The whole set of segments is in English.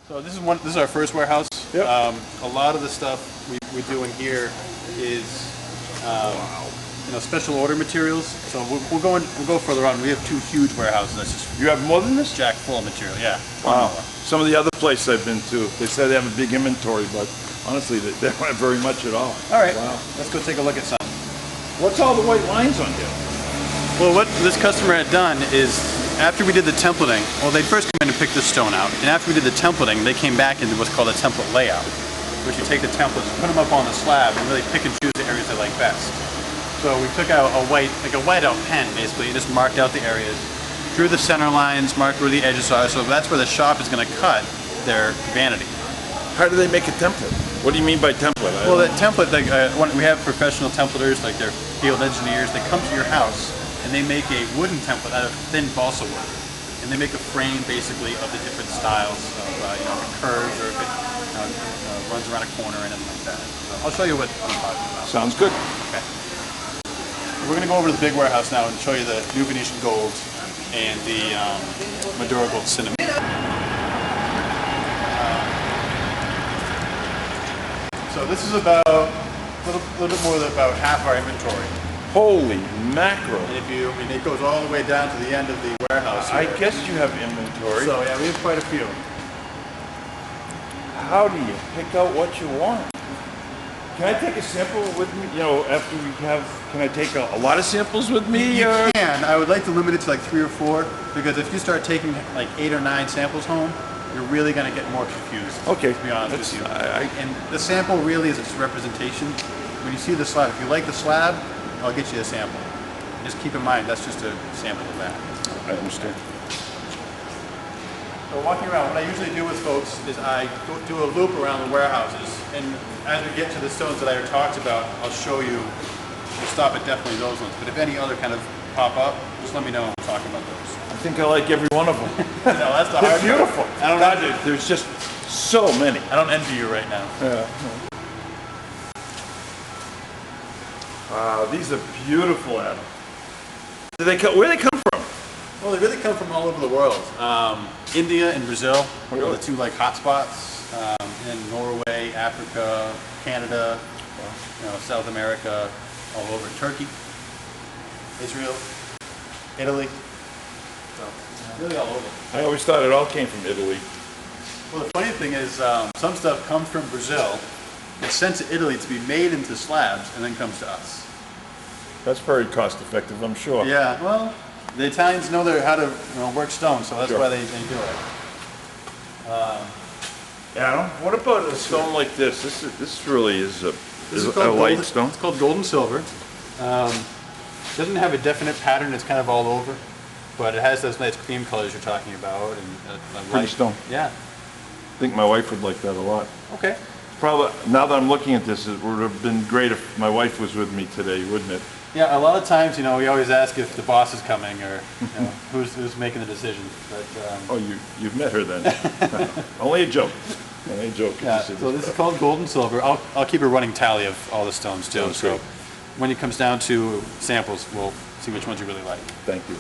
So this is our first warehouse. Yep. A lot of the stuff we do in here is special order materials. So we'll go further on. We have two huge warehouses. That's just You have more than this? jack full of material. Yeah. Wow. Some of the other places I've been to, they say they have a big inventory, but honestly, they don't have very much at all. All right. Wow. Let's go take a look at some. What's all the white lines on here? Well, what this customer had done is, after we did the templating, well, they'd first come in and pick the stone out, and after we did the templating, they came back into what's called a template layout, which you take the templates, put them up on the slab, and really pick and choose the areas they like best. So we took out a whiteout pen, basically, and just marked out the areas, drew the center lines, marked where the edges are, so that's where the shop is going to cut their vanity. How do they make a template? What do you mean by template? Well, the template, we have professional templaters, like they're field engineers, they come to your house, and they make a wooden template out of thin balsa wood. And they make a frame, basically, of the different styles of, if it curves or if it runs around a corner or anything like that. So I'll show you what I'm talking about. Sounds good. Okay. We're going to go over to the big warehouse now and show you the new Venetian gold and the Maduro gold cinnamon. So this is about a little bit more than about half our inventory. Holy mackerel. And it goes all the way down to the end of the warehouse here. I guess you have inventory. So yeah, we have quite a few. How do you pick out what you want? Can I take a sample with me? After we have, can I take a lot of samples with me? You can. I would like to limit it to like 3 or 4, because if you start taking like 8 or 9 samples home, you're really going to get more confused. Okay. To be honest with you. And the sample really is its representation. When you see the slab, if you like the slab, I'll get you a sample. Just keep in mind, that's just a sample of that. I understand. So walking around, what I usually do with folks is I do a loop around the warehouses, and as we get to the stones that I talked about, I'll show you. We'll stop at definitely those ones, but if any other kind of pop up, just let me know and we'll talk about those. I think I like every one of them. No, that's the hard They're beautiful. I don't know. There's just so many. I don't envy you right now. Yeah. Wow, these are beautiful, Adam. Where do they come from? Well, they really come from all over the world. India and Brazil are the two hot spots. And Norway, Africa, Canada, South America, all over. Turkey, Israel, Italy. So really all over. I always thought it all came from Italy. Well, the funny thing is, some stuff comes from Brazil. It's sent to Italy to be made into slabs and then comes to us. That's very cost effective, I'm sure. Yeah, well, the Italians know how to work stone, so that's why they do it. Adam, what about a stone like this? This really is a light stone. It's called gold and silver. Doesn't have a definite pattern. It's kind of all over, but it has those nice cream colors you're talking about and a Pretty stone. Yeah. I think my wife would like that a lot. Okay. Probably, now that I'm looking at this, it would have been great if my wife was with me today, wouldn't it? Yeah, a lot of times, we always ask if the boss is coming or who's making the decision. But oh, you've met her then? Only a joke. Only a joke. Yeah. So this is called gold and silver. I'll keep a running tally of all the stones too. Sounds so great. when it comes down to samples, we'll see which ones you really like. Thank you.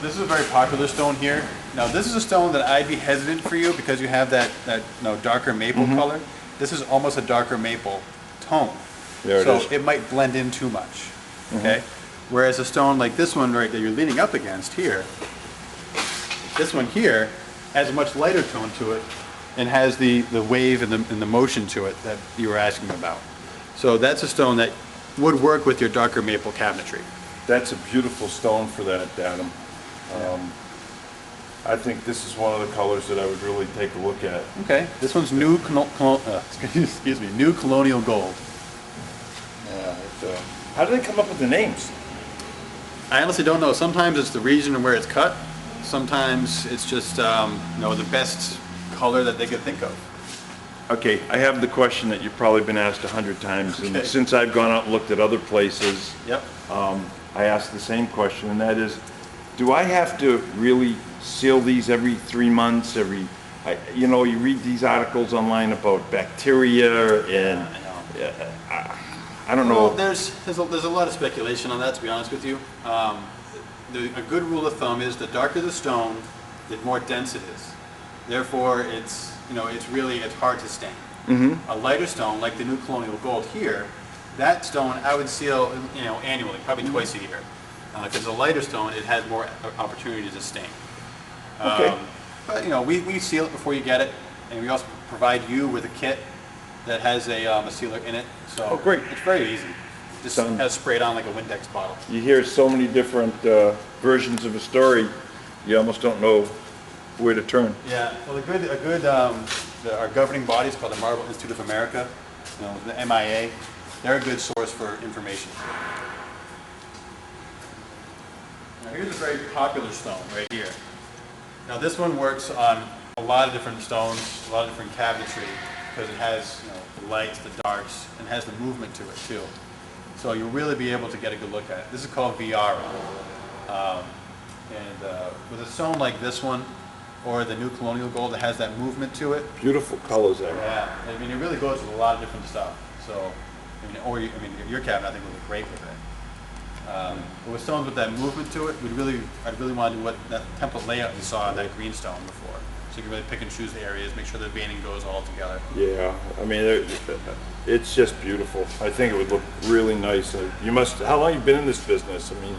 This is a very popular stone here. Now this is a stone that I'd be hesitant for you because you have that darker maple color. This is almost a darker maple tone. There it is. So it might blend in too much. Okay? Whereas a stone like this one right that you're leaning up against here, this one here has a much lighter tone to it and has the wave and the motion to it that you were asking about. So that's a stone that would work with your darker maple cabinetry. That's a beautiful stone for that, Adam. I think this is one of the colors that I would really take a look at. Okay, this one's new colonial gold. Yeah. How do they come up with the names? I honestly don't know. Sometimes it's the region and where it's cut. Sometimes it's just the best color that they could think of. Okay, I have the question that you've probably been asked 100 times, and since I've gone out and looked at other places, yep. I ask the same question, and that is, do I have to really seal these every 3 months? You read these articles online about bacteria and I don't know. Well, there's a lot of speculation on that, to be honest with you. A good rule of thumb is the darker the stone, the more dense it is. Therefore, it's it's hard to stain. A lighter stone, like the new colonial gold here, that stone I would seal annually, probably twice a year, because a lighter stone it has more opportunity to stain. Okay. But we seal it before you get it, and we also provide you with a kit that has a sealer in it. So great. It's very easy. Just has sprayed on like a Windex bottle. You hear so many different versions of a story, you almost don't know where to turn. Yeah. Well, our governing body is called the Marble Institute of America, the MIA. They're a good source for information. Now here's a very popular stone right here. Now this one works on a lot of different stones, a lot of different cabinetry, because it has the lights, the darks, and has the movement to it too. So you'll really be able to get a good look at it. This is called Viara. With a stone like this one, or the new colonial gold that has that movement to it. Beautiful colors there. Yeah, I mean it really goes with a lot of different stuff. So, your cabinet I think would look great with it. But with stones with that movement to it, I'd really want to do what that template layout you saw on that green stone before. So you can really pick and choose the areas, make sure the veining goes all together. Yeah, I mean, it's just beautiful. I think it would look really nice. How long have you been in this business? I mean,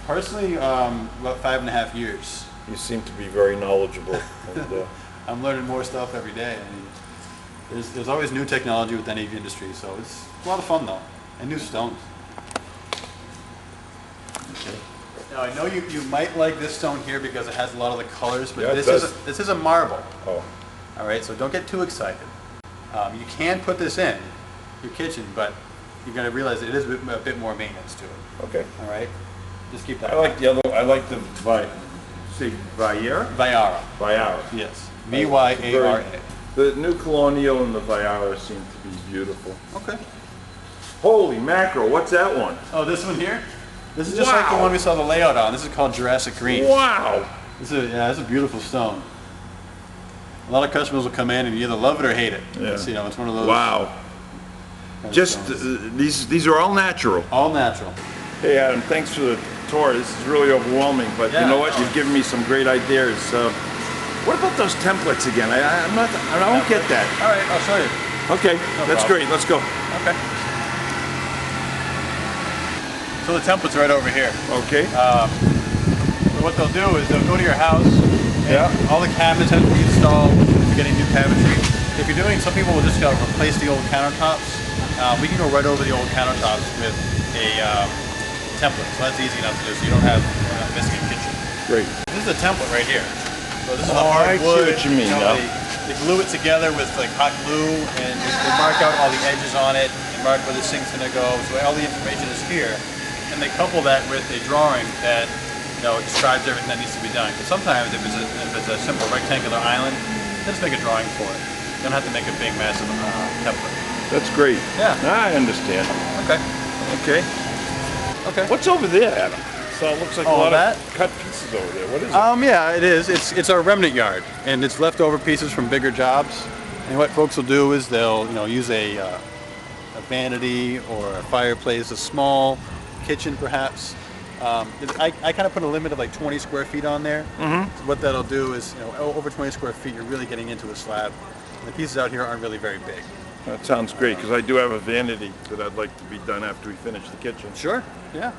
personally, about 5.5 years. You seem to be very knowledgeable. And, I'm learning more stuff every day. I mean, there's always new technology with any industry, so it's a lot of fun though, and new stones. okay. Now I know you might like this stone here because it has a lot of the colors, but Yeah, this is a marble. Oh, All right, so don't get too excited. You can put this in your kitchen, but you're going to realize it is a bit more maintenance to it. okay. All right, just keep that. I like the other. I like the Viara. Viara. Viara. Yes. Vyara. The new colonial and the Viara seem to be beautiful. Okay. Holy mackerel! What's that one? Oh, this one here. This is just like the one we saw the layout on. This is called Jurassic Green. Wow! This is a beautiful stone. A lot of customers will come in and you either love it or hate it. Yeah. It's one of those. Wow! Just these are all natural. All natural. Hey Adam, thanks for the tour. This is really overwhelming, but you know what? You've given me some great ideas. What about those templates again? I don't get that. All right, I'll show you. Okay, that's problem. great. Let's go. Okay. So the template's right over here. Okay. So what they'll do is they'll go to your house. Yeah. All the cabinets have to be installed. If you're getting new cabinetry. If you're doing, some people will just replace the old countertops. We can go right over the old countertops with a template. So that's easy enough to do. So you're not missing a kitchen. Great. This is a template right here. So this is the I see hardwood. what you mean now. They glue it together with like hot glue, and they mark out all the edges on it, and mark where the sink's gonna go. So all the information is here, and they couple that with a drawing that describes everything that needs to be done. Because sometimes if it's a simple rectangular island, just make a drawing for it. You don't have to make a big massive template. That's great. Yeah. I understand. Okay. Okay. Okay. What's over there, Adam? So it looks like a All lot that? of cut pieces over there. What is it? Yeah, it is. It's our remnant yard, and it's leftover pieces from bigger jobs. And what folks will do is they'll use a vanity or a fireplace, a small kitchen perhaps. I kind of put a limit of like 20 square feet on there. Mm-hmm. So what that'll do is over 20 square feet you're really getting into a slab. And the pieces out here aren't really very big. That sounds great, because I do have a vanity that I'd like to be done after we finish the kitchen. Sure. Yeah.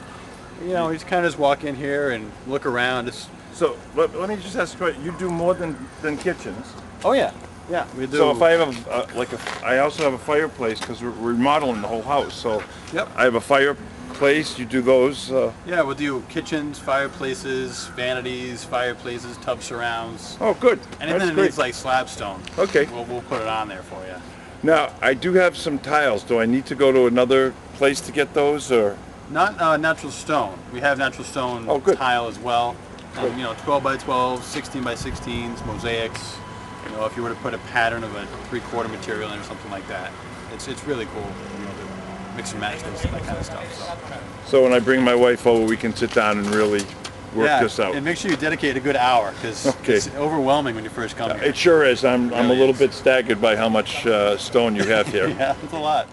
You just kind of just walk in here and look around. So let me just ask you, you do more than kitchens. Oh yeah, yeah, we do. So if I have I also have a fireplace because we're remodeling the whole house. So yep. I have a fireplace. You do those? Yeah, we'll do kitchens, fireplaces, vanities, fireplaces, tub surrounds. Oh, good. Anything that needs like slab stone. Okay. We'll put it on there for you. Now I do have some tiles. Do I need to go to another place to get those, or? Not natural stone. We have natural stone tile as well. 12 by 12, 16 by 16s, mosaics. If you were to put a pattern of a 3/4 material in or something like that, it's really cool. To mix and match that kind of stuff. So when I bring my wife over, we can sit down and really work this out. And make sure you dedicate a good hour, because it's overwhelming when you first come here. It sure is. I'm It really a little is. bit staggered by how much stone you have here. Yeah, it's a lot.